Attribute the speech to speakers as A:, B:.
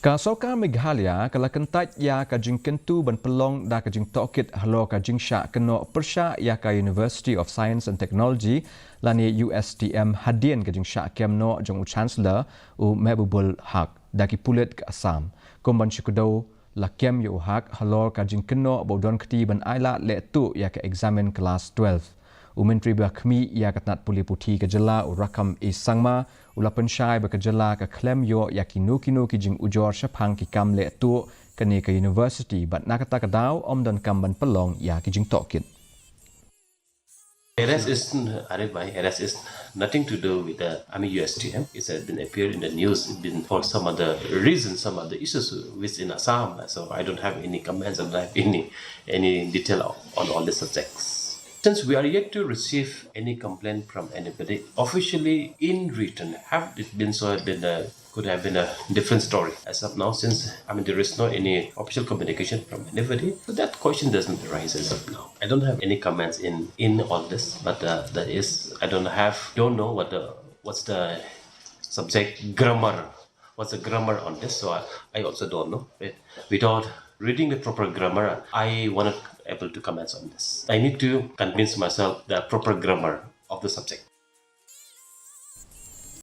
A: Ka Sorkar Meghalaya kala Kyntait ya ka Jingkentu ban pelong da ka Jingtohkit Halor ka Jingshah Kynnoh persya ya ka University of Science and Technology lani Ustm hadian ka Jingshah Kemno jong Chancellor u Mehbubul Haq daki pulit ke Assam. Komban syukudo la kem yu hak Halor ka Jingkenno bodon keti ban aila le tu ya ka examen kelas 12. Menteri Bakmi ia katnat puli puti ke jela u rakam isangma ula pensyai ba ke jela ke klem yo ya kinu ki jing ujor syapang ki kam le tu kene ke university bat nakata kadau om dan kamban pelong ya ki Jingtohkit.
B: Arrest is arrest is nothing to do with the USTM. It has been appeared in the news. It's been for some other reasons, some other issues within Assam. So I don't have any comments and any detail on all the subjects. Since we are yet to receive any complaint from anybody officially in written, have it been so? Could have been a different story as of now. Since there is no any official communication from anybody, so that question doesn't arise as of now. I don't have any comments in all this, but that is I don't know what's the subject grammar. What's the grammar on this? So I also don't know. Right? Without reading the proper grammar, I wanted able to comment on this. I need to convince myself the proper grammar of the subject.